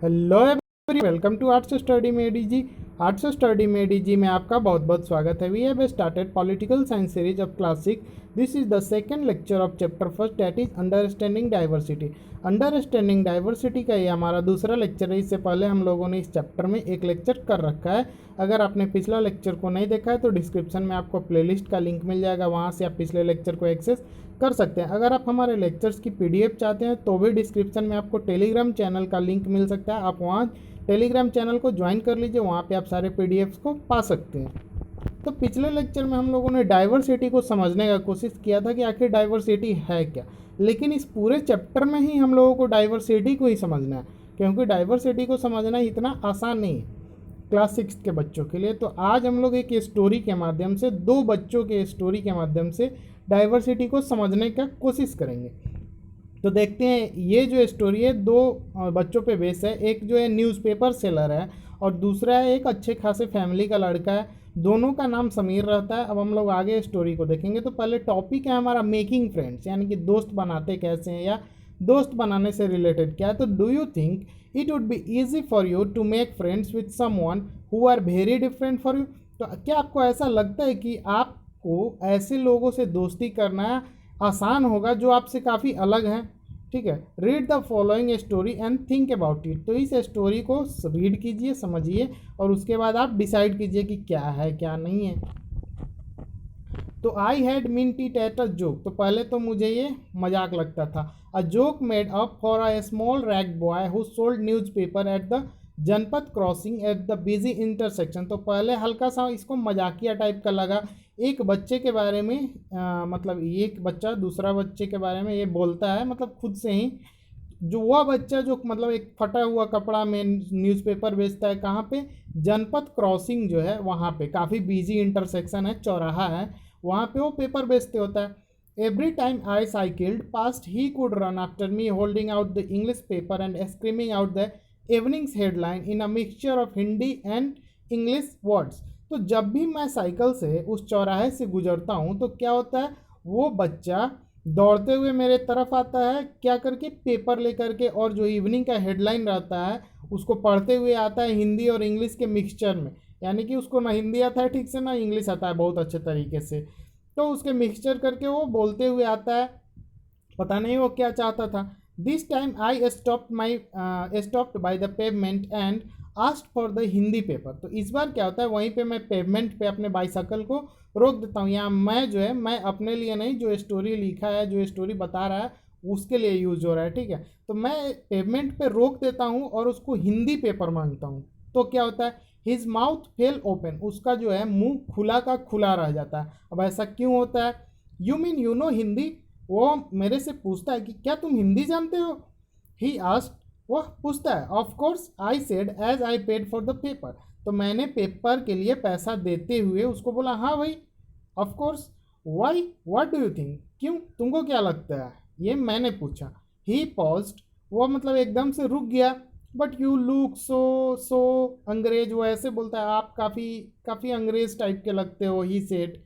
Hello everyone, welcome to arts study में DG. Arts study में DG में आपका बहुत बहुत स्वागत है। We have started political science series of classic. This is the second lecture of chapter first, that is understanding diversity. Understanding diversity का ये हमारा दूसरा लेक्चर है। इससे पहले हम लोगों ने इस चैप्टर में एक लेक्चर कर रखा है। अगर आपने पिछला लेक्चर को नहीं देखा है तो डिस्क्रिप्शन में आपको प्लेलिस्ट का लिंक मिल जाएगा, वहाँ से आप पिछले लेक्चर को एक्सेस कर सकते हैं। अगर आप हमारे लेक्चर्स की पीडीएफ चाहते हैं तो भी डिस्क्रिप्शन में आपको टेलीग्राम चैनल का लिंक मिल सकता है, आप वहाँ टेलीग्राम चैनल को ज्वाइन कर लीजिए, वहाँ पे आप सारे पीडीएफ्स को पा सकते हैं। तो पिछले लेक्चर में हम लोगों ने डाइवर्सिटी को समझने का कोशिश किया था कि आखिर डाइवर्सिटी है क्या, लेकिन इस पूरे चैप्टर में ही हम लोगों को डाइवर्सिटी को ही समझना है, क्योंकि डाइवर्सिटी को समझना इतना आसान नहीं है क्लास 6 के बच्चों के लिए। तो आज हम लोग एक स्टोरी के माध्यम से, दो बच्चों के स्टोरी के माध्यम से डाइवर्सिटी को समझने का कोशिश करेंगे। तो देखते हैं, ये जो स्टोरी है दो बच्चों पे बेस है। एक जो है न्यूज़पेपर सेलर है और दूसरा है एक अच्छे खासे फैमिली का लड़का है। दोनों का नाम समीर रहता है। अब हम लोग आगे स्टोरी को देखेंगे। तो पहले टॉपिक है हमारा मेकिंग फ्रेंड्स, यानी कि दोस्त बनाते कैसे हैं या दोस्त बनाने से रिलेटेड क्या है। तो do you think it would be easy for you to make friends with someone who are very different for you. तो क्या आपको ऐसा लगता है कि आपको ऐसे लोगों से दोस्ती करना आसान होगा जो आपसे काफ़ी अलग हैं? ठीक है, read the following story and think about it. तो इस स्टोरी को रीड कीजिए, समझिए और उसके बाद आप डिसाइड कीजिए कि क्या है क्या नहीं है। तो I had meant it at a joke. तो पहले तो मुझे ये मजाक लगता था। A joke made up for a small rag boy who sold newspaper at the Janpath crossing at the busy intersection. तो पहले हल्का सा इसको मजाकिया टाइप का लगा। एक बच्चे के बारे में मतलब एक बच्चा दूसरा बच्चे के बारे में ये बोलता है, मतलब खुद से ही, जो वह बच्चा जो मतलब एक फटा हुआ कपड़ा में न्यूज़पेपर बेचता है। कहाँ पे? जनपद क्रॉसिंग जो है वहाँ पे, काफ़ी बिजी इंटरसेक्शन है, चौराहा है, वहाँ पे वो पेपर बेचते होता है। Every time I cycled past he could run after me holding out the English paper and screaming out the evenings headline in a mixture of Hindi and English words. तो जब भी मैं साइकिल से उस चौराहे से गुजरता हूँ तो क्या होता है, वो बच्चा दौड़ते हुए मेरे तरफ आता है, क्या करके? पेपर लेकर के, और जो इवनिंग का हेडलाइन रहता है उसको पढ़ते हुए आता है हिंदी और इंग्लिश के मिक्सचर में। यानी कि उसको ना हिंदी आता है ठीक से ना इंग्लिश आता है बहुत अच्छे तरीके से, तो उसके मिक्सचर करके वो बोलते हुए आता है। पता नहीं वो क्या चाहता था। This time I stopped by the pavement and asked for the Hindi paper. तो इस बार क्या होता है, वहीं पे मैं पेवमेंट पे अपने बाईसाइकिल को रोक देता हूँ। यहाँ मैं जो है, मैं अपने लिए नहीं, जो स्टोरी लिखा है, जो स्टोरी बता रहा है उसके लिए यूज हो रहा है, ठीक है। तो मैं पेवमेंट पे रोक देता हूँ और उसको हिंदी पेपर मांगता हूँ। तो क्या होता है, हिज माउथ फेल ओपन, उसका जो है मुंह खुला का खुला रह जाता है। अब ऐसा क्यों होता है? You mean you know Hindi. वो मेरे से पूछता है कि क्या तुम हिंदी जानते हो? ही आस्ट, वह पूछता है। Of course I said as I paid for the paper. तो मैंने पेपर के लिए पैसा देते हुए उसको बोला, हाँ भाई, of course. Why, what do you think, क्यों, तुमको क्या लगता है, ये मैंने पूछा। ही पॉज्ड, वो मतलब एकदम से रुक गया। बट यू लुक सो सो अंग्रेज, वो ऐसे बोलता है, आप काफ़ी काफ़ी अंग्रेज टाइप के लगते हो। He said,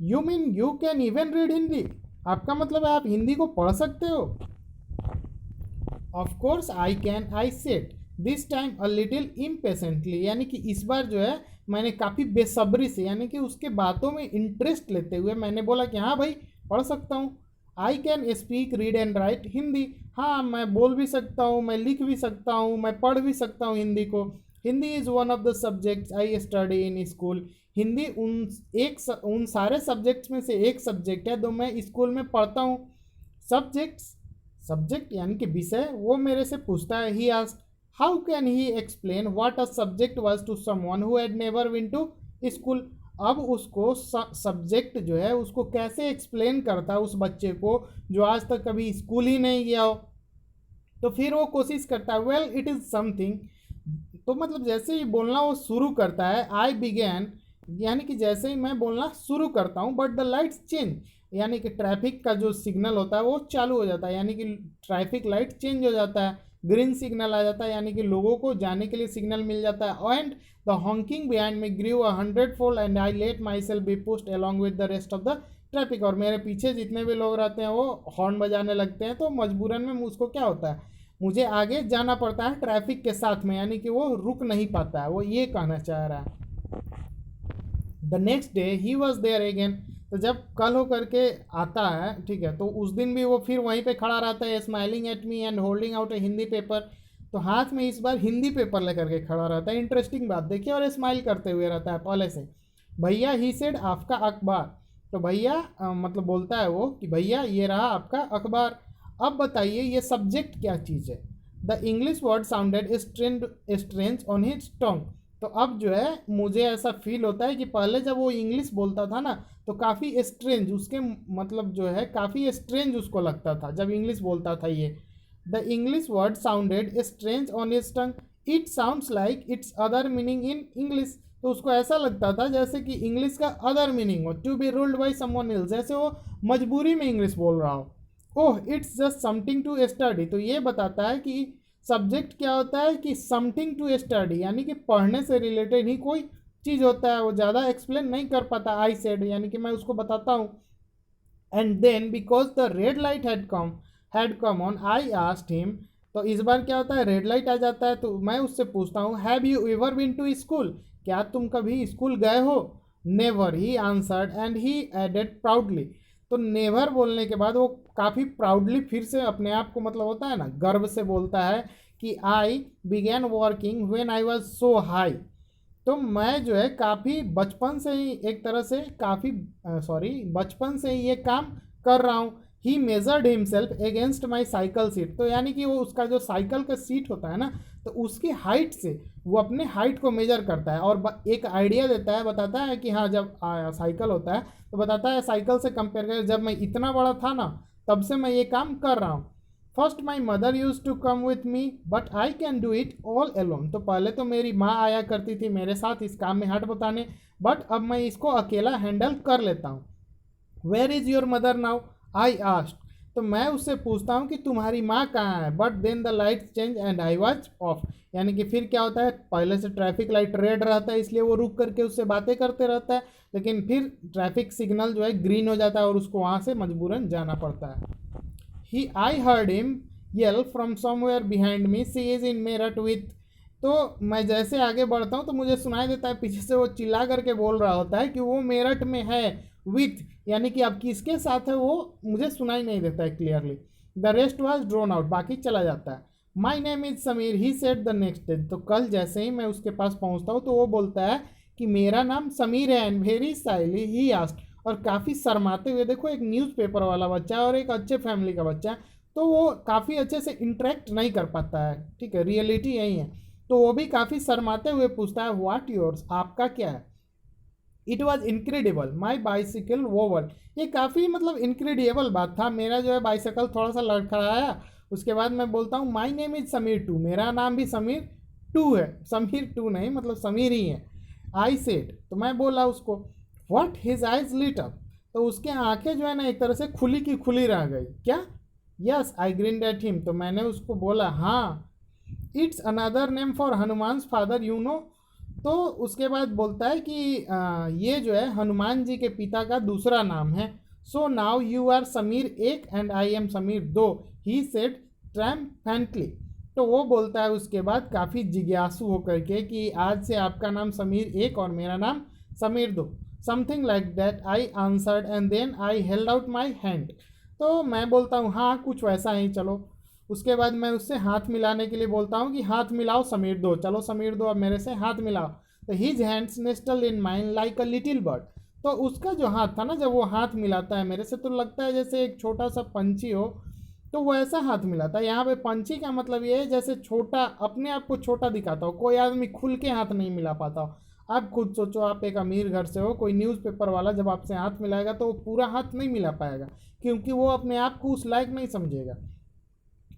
you mean you can even read Hindi. आपका मतलब है आप हिंदी को पढ़ सकते हो? Of course I can, I said this time a little impatiently. यानी कि इस बार जो है मैंने काफ़ी बेसब्री से, यानी कि उसके बातों में इंटरेस्ट लेते हुए मैंने बोला कि हाँ भाई, पढ़ सकता हूँ। I can speak read and right Hindi. हाँ, मैं बोल भी सकता हूँ, मैं लिख भी सकता हूँ, मैं पढ़ भी सकता हूँ हिंदी को। Hindi is one of the subjects I study in school. Hindi उन सारे सब्जेक्ट्स में से एक सब्जेक्ट है जो मैं स्कूल में पढ़ता हूँ। सब्जेक्ट्स, सब्जेक्ट यानी कि विषय, वो मेरे से पूछता है। He asked how can he explain what a subject was to someone who had never been to school. अब उसको सब्जेक्ट जो है उसको कैसे एक्सप्लेन करता है उस बच्चे को जो आज तक कभी स्कूल ही नहीं गया हो। तो फिर वो कोशिश करता है, वेल इट इज़ समथिंग। तो मतलब जैसे ही बोलना वो शुरू करता है, आई बिगैन, यानी कि जैसे ही मैं बोलना शुरू करता हूँ, बट द लाइट्स चेंज, यानी कि ट्रैफिक का जो सिग्नल होता है वो चालू हो जाता है, यानी कि ट्रैफिक लाइट चेंज हो जाता है, ग्रीन सिग्नल आ जाता है, यानी कि लोगों को जाने के लिए सिग्नल मिल जाता है। And the honking behind me grew 100-fold and I let myself be pushed along with the rest of the traffic. और मेरे पीछे जितने भी लोग रहते हैं वो हॉर्न बजाने लगते हैं। तो मजबूरन में उसको क्या होता है, मुझे आगे जाना पड़ता है ट्रैफिक के साथ में, यानी कि वो रुक नहीं पाता है, वो ये कहना चाह रहा है। The next day he was there again, तो जब कल हो करके आता है, ठीक है, तो उस दिन भी वो फिर वहीं पे खड़ा रहता है, smiling at me and holding out A Hindi paper, तो हाथ में इस बार हिंदी पेपर लेकर के खड़ा रहता है। इंटरेस्टिंग बात देखिए, और स्माइल करते हुए रहता है पहले से। भैया ही सेड आपका अखबार, तो भैया मतलब बोलता है वो कि भैया ये रहा आपका अखबार, अब बताइए ये सब्जेक्ट क्या चीज़ है। The English word sounded strange on his टंग, तो अब जो है मुझे ऐसा फील होता है कि पहले जब वो इंग्लिश बोलता था ना तो काफ़ी स्ट्रेंज, उसके मतलब जो है काफ़ी स्ट्रेंज उसको लगता था जब इंग्लिश बोलता था ये। The English word sounded strange on his tongue, it sounds like its other meaning in English, तो उसको ऐसा लगता था जैसे कि इंग्लिश का अदर मीनिंग हो, to be ruled by someone else, जैसे वो मजबूरी में इंग्लिश बोल रहा हो। Oh it's just something to study, तो ये बताता है कि सब्जेक्ट क्या होता है कि समथिंग टू स्टडी, यानी कि पढ़ने से रिलेटेड ही कोई चीज़ होता है, वो ज़्यादा एक्सप्लेन नहीं कर पाता। आई सेड, यानी कि मैं उसको बताता हूँ। And then because the red light had come on I asked him, तो इस बार क्या होता है रेड लाइट आ जाता है, तो मैं उससे पूछता हूँ have you ever been to school, क्या तुम कभी स्कूल गए हो। Never he answered and he added proudly, तो नेवर बोलने के बाद वो काफ़ी प्राउडली फिर से अपने आप को मतलब होता है ना गर्व से बोलता है कि आई began working when I was so high, तो मैं जो है काफ़ी बचपन से ही एक तरह से बचपन से ही ये काम कर रहा हूँ। He measured himself against my cycle seat, तो यानी कि वो उसका जो साइकिल का सीट होता है ना, तो उसकी हाइट से वो अपने हाइट को मेजर करता है और एक आइडिया देता है, बताता है कि हाँ जब साइकिल होता है तो बताता है साइकिल से कंपेयर कर जब मैं इतना बड़ा था ना तब से मैं ये काम कर रहा हूँ। First my mother use to come with me but I can do it all alone, तो पहले तो मेरी माँ आया करती थी मेरे साथ इस काम में हाथ बताने, बट अब मैं इसको अकेला हैंडल कर लेता हूँ। Where is your mother now I asked, तो मैं उससे पूछता हूँ कि तुम्हारी माँ कहाँ है। But then the light change and I was off, यानी कि फिर क्या होता है पहले से ट्रैफिक लाइट रेड रहता है इसलिए वो रुक करके उससे बातें करते रहता है, लेकिन फिर ट्रैफिक सिग्नल जो है ग्रीन हो जाता है और उसको वहाँ से मजबूरन जाना पड़ता है। I heard him yell from somewhere behind me, she is in Meerut with, तो मैं जैसे आगे बढ़ता हूँ तो मुझे सुनाई देता है पीछे से वो चिल्ला करके बोल रहा होता है कि वो मेरठ में है, विथ यानी कि अब किसके साथ है वो मुझे सुनाई नहीं देता है clearly. The rest was drone out, बाकी चला जाता है। माई name is Sameer he said the next day, तो कल जैसे ही मैं उसके पास पहुँचता हूँ तो वो बोलता है कि मेरा नाम समीर है and very styli he asked, और काफ़ी शर्माते हुए, देखो एक न्यूज़पेपर वाला बच्चा है और एक अच्छे फैमिली का बच्चा है तो वो काफ़ी अच्छे से इंटरेक्ट नहीं कर पाता है, ठीक है रियलिटी यही है, तो वो भी काफ़ी शर्माते हुए पूछता है व्हाट योर्स, आपका क्या है। It was incredible my bicycle vowel, ये काफ़ी मतलब इनक्रेडिबल बात था, मेरा जो है बाइसिकल थोड़ा सा लड़खड़ाया। उसके बाद मैं बोलता हूँ my name is Sameer two, मेरा नाम भी समीर टू है, समीर टू नहीं मतलब समीर ही है। आई सेड, तो मैं बोला उसको what his eyes lit up, तो उसके आंखें जो है ना एक तरह से खुली की खुली रह गई। क्या? यस आई ग्रीन्ड एट हिम, तो मैंने उसको बोला हाँ। It's another name for Hanuman father you know, तो उसके बाद बोलता है कि ये जो है हनुमान जी के पिता का दूसरा नाम है। So now you are Sameer एक एंड आई एम समीर दो, ही सेड ट्रैम्पेंटली, तो वो बोलता है उसके बाद काफ़ी जिज्ञासु होकर के कि आज से आपका नाम समीर एक और मेरा नाम समीर दो, something like that I answered and then I held out my hand, तो मैं बोलता हूँ हाँ कुछ वैसा ही चलो। उसके बाद मैं उससे हाथ मिलाने के लिए बोलता हूँ कि हाथ मिलाओ समीर दो, चलो समीर दो अब मेरे से हाथ मिलाओ। तो his hands Nestlé in mine like a little bird, तो उसका जो हाथ था ना जब वो हाथ मिलाता है मेरे से तो लगता है जैसे एक छोटा सा पंछी हो, तो वो ऐसा हाथ मिलाता है। यहाँ पे पंछी का मतलब ये है जैसे छोटा, अपने आप को छोटा दिखाता हो, कोई आदमी खुल के हाथ नहीं मिला पाता हो। आप खुद सोचो आप एक अमीर घर से हो, कोई न्यूज़पेपर वाला जब आपसे हाथ मिलाएगा तो वो पूरा हाथ नहीं मिला पाएगा क्योंकि वो अपने आप को उस लायक नहीं समझेगा।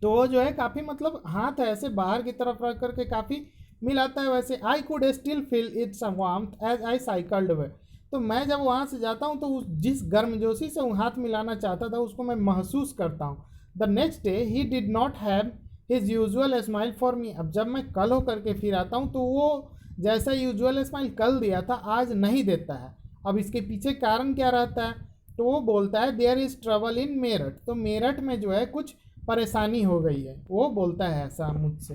तो वो जो है काफ़ी मतलब हाथ ऐसे बाहर की तरफ रख करके काफ़ी मिलाता है वैसे। I could still feel its warmth as I cycled way, तो मैं जब वहाँ से जाता हूँ तो उस जिस गर्मजोशी से वो हाथ मिलाना चाहता था उसको मैं महसूस करता हूँ। The next day he did not have his usual smile for me, अब जब मैं कल होकर के फिर आता हूँ तो वो जैसा यूजुअल स्माइल कल दिया था आज नहीं देता है। अब इसके पीछे कारण क्या रहता है, तो वो बोलता है there is trouble in Meerut, तो मेरठ में जो है कुछ परेशानी हो गई है। वो बोलता है ऐसा मुझसे।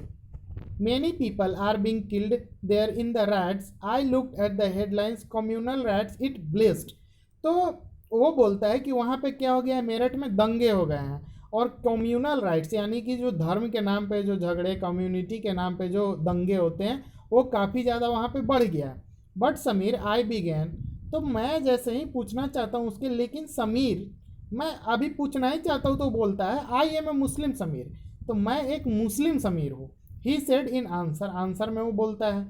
Many people are being killed there in the rats. I looked at the headlines, communal rats, it blazed. तो वो बोलता है कि वहाँ पे क्या हो गया है, मेरठ में दंगे हो गए हैं और कम्युनल राइट्स यानी कि जो धर्म के नाम पे जो झगड़े, कम्युनिटी के नाम पे जो दंगे होते हैं वो काफ़ी ज़्यादा वहाँ पे बढ़ गया है। बट समीर आई बिगैन, तो मैं जैसे ही पूछना चाहता हूँ उसके, लेकिन समीर मैं अभी पूछना ही चाहता हूँ तो बोलता है आई एम ए मुस्लिम समीर, तो मैं एक मुस्लिम समीर हूँ। He said in answer, answer में वो बोलता है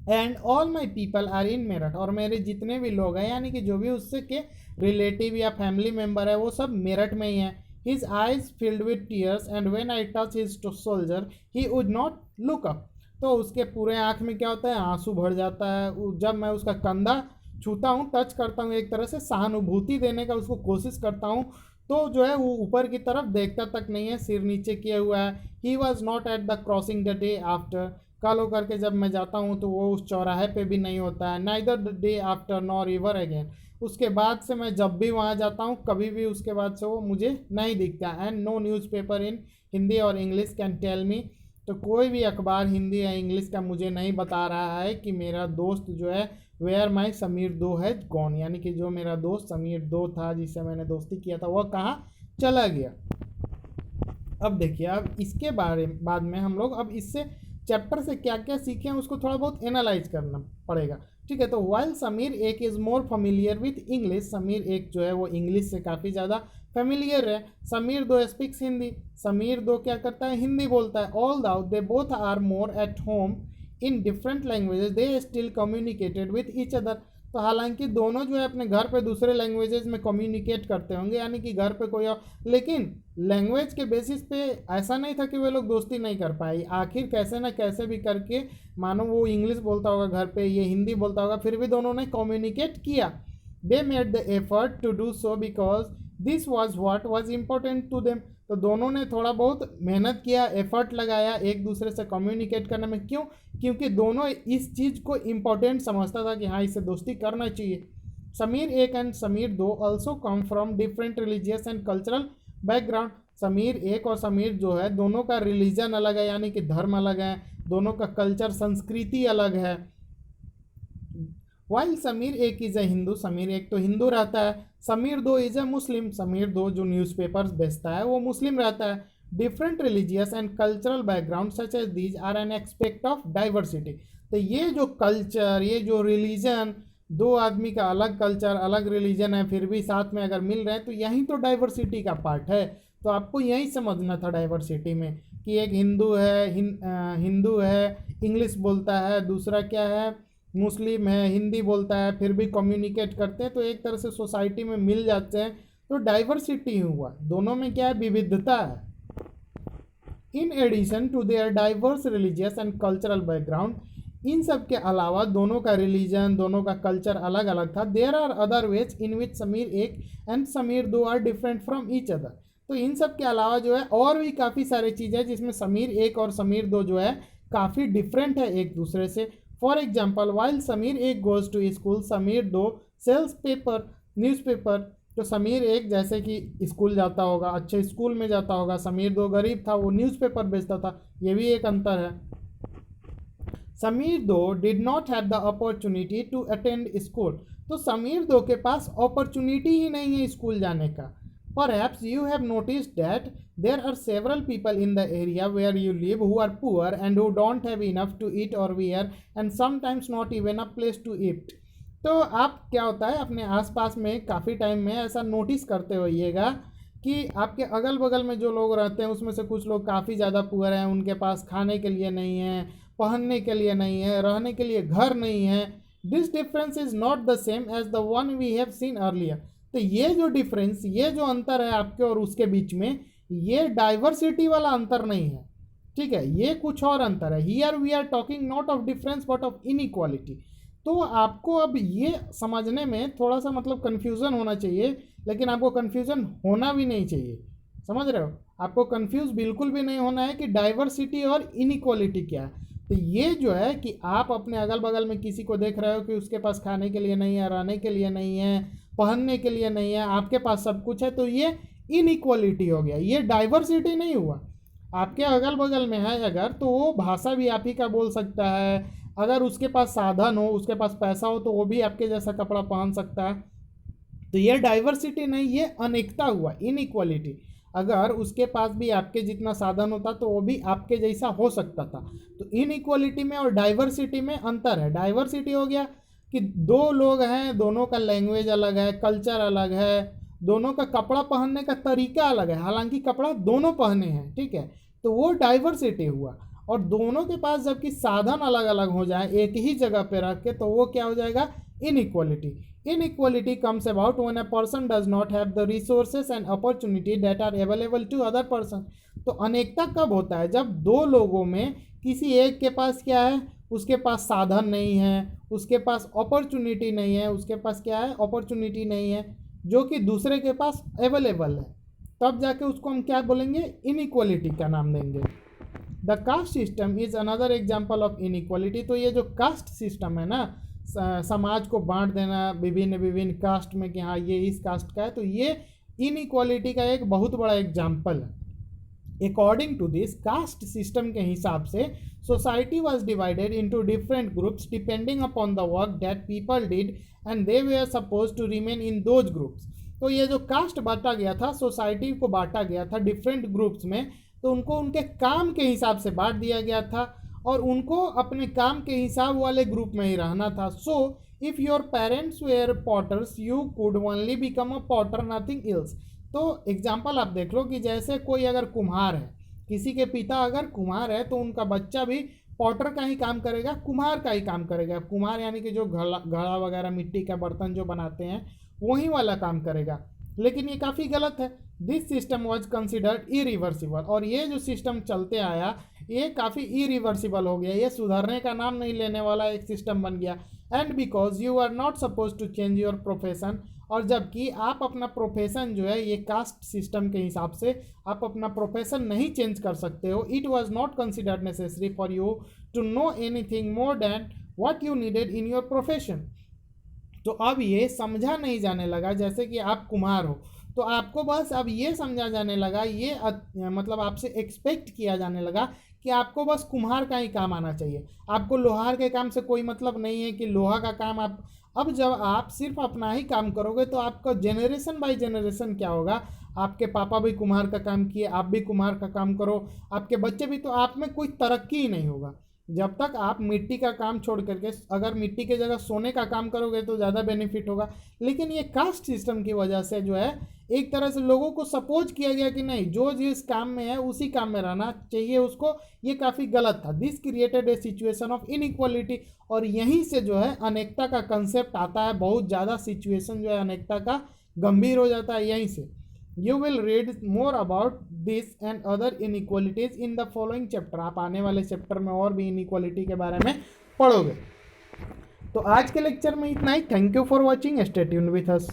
and all my people are in Meerut, और मेरे जितने भी लोग हैं यानी कि जो भी उससे के रिलेटिव या फैमिली मेम्बर है वो सब मेरठ में ही हैं। His eyes filled with tears and when I touch his soldier he would not look up, तो उसके पूरे आँख में क्या होता है, आंसू भर जाता है। जब मैं उसका कंधा छूता हूँ, टच करता हूँ, एक तरह से सहानुभूति देने का उसको कोशिश करता हूँ, तो जो है वो ऊपर की तरफ देखता तक नहीं है, सिर नीचे किया हुआ है। He was not at the crossing the day after, कल हो करके जब मैं जाता हूँ तो वो उस चौराहे पे भी नहीं होता है। Neither the day after nor ever again, उसके बाद से मैं जब भी वहाँ जाता हूँ कभी भी उसके बाद से वो मुझे नहीं दिखता। And no newspaper in Hindi और इंग्लिश कैन टेल मी, तो कोई भी अखबार हिंदी या इंग्लिश का मुझे नहीं बता रहा है कि मेरा दोस्त जो है वेयर माई समीर दो है गॉन, यानी कि जो मेरा दोस्त समीर दो था जिससे मैंने दोस्ती किया था वह कहाँ चला गया। अब देखिए, अब इसके बाद में हम लोग अब इससे चैप्टर से क्या क्या सीखे हैं उसको थोड़ा बहुत एनालाइज करना पड़ेगा। ठीक है, तो वाइल समीर एक is more familiar with English, Sameer एक जो है वो इंग्लिश से काफ़ी ज़्यादा फैमिलियर है। समीर दो स्पीक्स हिंदी, समीर दो क्या करता है, हिंदी बोलता है। Although they both are more at home in different languages they still communicated with each other, तो हालांकि दोनों जो है अपने घर पे दूसरे लैंग्वेजेस में कम्युनिकेट करते होंगे, यानी कि घर पे कोई और, लेकिन लैंग्वेज के बेसिस पे ऐसा नहीं था कि वे लोग दोस्ती नहीं कर पाए। आखिर कैसे ना कैसे भी करके, मानो वो इंग्लिश बोलता होगा घर पे, ये हिंदी बोलता होगा, फिर भी दोनों ने कम्युनिकेट किया। They made the effort to do so because this was what was important to them, तो दोनों ने थोड़ा बहुत मेहनत किया, एफर्ट लगाया एक दूसरे से कम्युनिकेट करने में। क्यों? क्योंकि दोनों इस चीज़ को इम्पोर्टेंट समझता था कि हाँ इससे दोस्ती करना चाहिए। समीर एक एंड समीर दो also come from different religious and cultural background, Sameer एक और समीर जो है दोनों का रिलीजन अलग है, यानी कि धर्म अलग है, दोनों का कल्चर संस्कृति अलग है। वाइल समीर एक इज़ ए हिंदू, समीर एक तो हिंदू रहता है। समीर दो इज़ ए मुस्लिम, समीर दो जो न्यूज़पेपर्स बेचता है वो मुस्लिम रहता है। Different religious and cultural background such as these are an aspect of diversity, तो ये जो कल्चर, ये जो रिलीजन, दो आदमी का अलग कल्चर अलग रिलीजन है फिर भी साथ में अगर मिल रहे हैं तो यही तो डाइवर्सिटी का पार्ट है। तो आपको यही समझना था डाइवर्सिटी में कि एक हिंदू है, हिंदू है इंग्लिश बोलता है, दूसरा क्या है मुस्लिम है हिंदी बोलता है, फिर भी कम्युनिकेट करते हैं तो एक तरह से सोसाइटी में मिल जाते हैं, तो डाइवर्सिटी हुआ, दोनों में क्या है, विविधता है। In addition to their diverse religious and cultural background, इन सब के अलावा दोनों का रिलीजन, दोनों का कल्चर अलग अलग था। There are other ways in which Sameer एक एंड समीर दो are different from each other, तो इन सब के अलावा जो है और भी काफ़ी सारी चीज़ें हैं जिसमें समीर एक और समीर दो जो है काफ़ी डिफरेंट है एक दूसरे से। फॉर एग्जाम्पल वाइल समीर एक गोज टू स्कूल, समीर दो सेल्स पेपर न्यूज़पेपर, तो समीर एक जैसे कि स्कूल जाता होगा, अच्छे स्कूल में जाता होगा, समीर दो गरीब था वो न्यूज़पेपर बेचता था, ये भी एक अंतर है। समीर दो did not have the opportunity to attend school, तो समीर दो के पास अपॉर्चुनिटी ही नहीं है स्कूल जाने का। Perhaps you have noticed that there are several people in the area where you live who are poor and who don't have enough to eat or wear and sometimes not even a place to eat. तो आप क्या होता है अपने आसपास में काफ़ी time में ऐसा नोटिस करते होइएगा कि आपके अगल बगल में जो लोग रहते हैं उसमें से कुछ लोग काफ़ी ज़्यादा पुअर हैं, उनके पास खाने के लिए नहीं है, पहनने के लिए नहीं है, रहने के लिए घर नहीं है। This difference is not the same as the one we have seen earlier, तो ये जो डिफरेंस, ये जो अंतर है आपके और उसके बीच में, ये डाइवर्सिटी वाला अंतर नहीं है, ठीक है, ये कुछ और अंतर है। Here we are talking not of difference but of inequality. तो आपको अब ये समझने में थोड़ा सा मतलब कन्फ्यूज़न होना चाहिए, लेकिन आपको कन्फ्यूज़न होना भी नहीं चाहिए, समझ रहे हो, आपको कन्फ्यूज़ बिल्कुल भी नहीं होना है कि डाइवर्सिटी और इनइक्वालिटी क्या है। तो ये जो है कि आप अपने अगल बगल में किसी को देख रहे हो कि उसके पास खाने के लिए नहीं है, रहने के लिए नहीं है, पहनने के लिए नहीं है, आपके पास सब कुछ है, तो ये इनइक्वालिटी हो गया, ये डाइवर्सिटी नहीं हुआ। आपके अगल बगल में है अगर, तो वो भाषा भी आप ही का बोल सकता है, अगर उसके पास साधन हो, उसके पास पैसा हो, तो वो भी आपके जैसा कपड़ा पहन सकता है। तो ये डाइवर्सिटी नहीं, ये अनेकता हुआ, इनइक्वालिटी। अगर उसके पास भी आपके जितना साधन होता तो वो भी आपके जैसा हो सकता था। तो इनइक्वालिटी में और डाइवर्सिटी में अंतर है। डाइवर्सिटी हो गया कि दो लोग हैं, दोनों का लैंग्वेज अलग है, कल्चर अलग है, दोनों का कपड़ा पहनने का तरीका अलग है, हालांकि कपड़ा दोनों पहने हैं, ठीक है, तो वो डाइवर्सिटी हुआ। और दोनों के पास जबकि साधन अलग अलग हो जाए एक ही जगह पे रख के, तो वो क्या हो जाएगा, inequality. Inequality comes about when a person does not have the resources and opportunity that are available to other person। तो अनेकता कब होता है, जब दो लोगों में किसी एक के पास क्या है, उसके पास साधन नहीं है, उसके पास अपॉर्चुनिटी नहीं है, उसके पास क्या है, अपॉर्चुनिटी नहीं है, जो कि दूसरे के पास अवेलेबल है, तब जाके उसको हम क्या बोलेंगे, इनइक्वालिटी का नाम देंगे। The caste system is another example of inequality. तो ये जो कास्ट सिस्टम है ना, समाज को बांट देना विभिन्न विभिन्न कास्ट में कि हाँ ये इस कास्ट का है, तो ये इनइक्वालिटी का एक बहुत बड़ा एग्जाम्पल है। According to this caste system के हिसाब से society was divided into different groups depending upon the work that people did and they were suppose to remain in those groups. तो ये जो कास्ट बांटा गया था, सोसाइटी को बांटा गया था डिफरेंट ग्रुप्स में, तो उनको उनके काम के हिसाब से बांट दिया गया था और उनको अपने काम के हिसाब वाले ग्रुप में ही रहना था। So if your parents were potters you could only become a potter, nothing else. तो एग्जाम्पल आप देख लो कि जैसे कोई अगर कुम्हार है, किसी के पिता अगर कुम्हार है, तो उनका बच्चा भी पॉटर का ही काम करेगा, कुम्हार का ही काम करेगा। कुम्हार यानी कि जो घड़ा वगैरह मिट्टी का बर्तन जो बनाते हैं वही वाला काम करेगा। लेकिन ये काफ़ी गलत है। This system was considered irreversible. और ये जो सिस्टम चलते आया ये काफ़ी इरिवर्सिबल हो गया, ये सुधरने का नाम नहीं लेने वाला एक सिस्टम बन गया। And because you are not suppose to change your profession, और जबकि आप अपना प्रोफेशन जो है, ये कास्ट सिस्टम के हिसाब से आप अपना प्रोफेशन नहीं चेंज कर सकते हो। It was not considered necessary for you to know anything more than what you needed in your profession. तो अब ये समझा नहीं जाने लगा, जैसे कि आप कुम्हार हो तो आपको बस अब ये समझा जाने लगा, ये मतलब आपसे एक्सपेक्ट किया जाने लगा कि आपको बस कुम्हार का ही काम आना चाहिए, आपको लोहार के काम से कोई मतलब नहीं है कि लोहा का काम आप। अब जब आप सिर्फ अपना ही काम करोगे तो आपका जेनरेशन बाय जेनरेशन क्या होगा, आपके पापा भी कुम्हार का काम किए, आप भी कुम्हार का काम करो, आपके बच्चे भी, तो आप में कोई तरक्की ही नहीं होगा। जब तक आप मिट्टी का काम छोड़ करके अगर मिट्टी की जगह सोने का काम करोगे तो ज़्यादा बेनिफिट होगा। लेकिन ये कास्ट सिस्टम की वजह से जो है एक तरह से लोगों को सपोज किया गया कि नहीं, जो जिस काम में है उसी काम में रहना चाहिए उसको, ये काफ़ी गलत था। This created a situation of inequality. और यहीं से जो है अनेकता का कंसेप्ट आता है, बहुत ज़्यादा सिचुएशन जो है अनेकता का गंभीर हो जाता है यहीं से। You will read more about this and other inequalities in the following chapter। आप आने वाले चैप्टर में और भी इनइक्वालिटी के बारे में पढ़ोगे। तो आज के लेक्चर में इतना ही। Thank you for watching, stay tuned with us.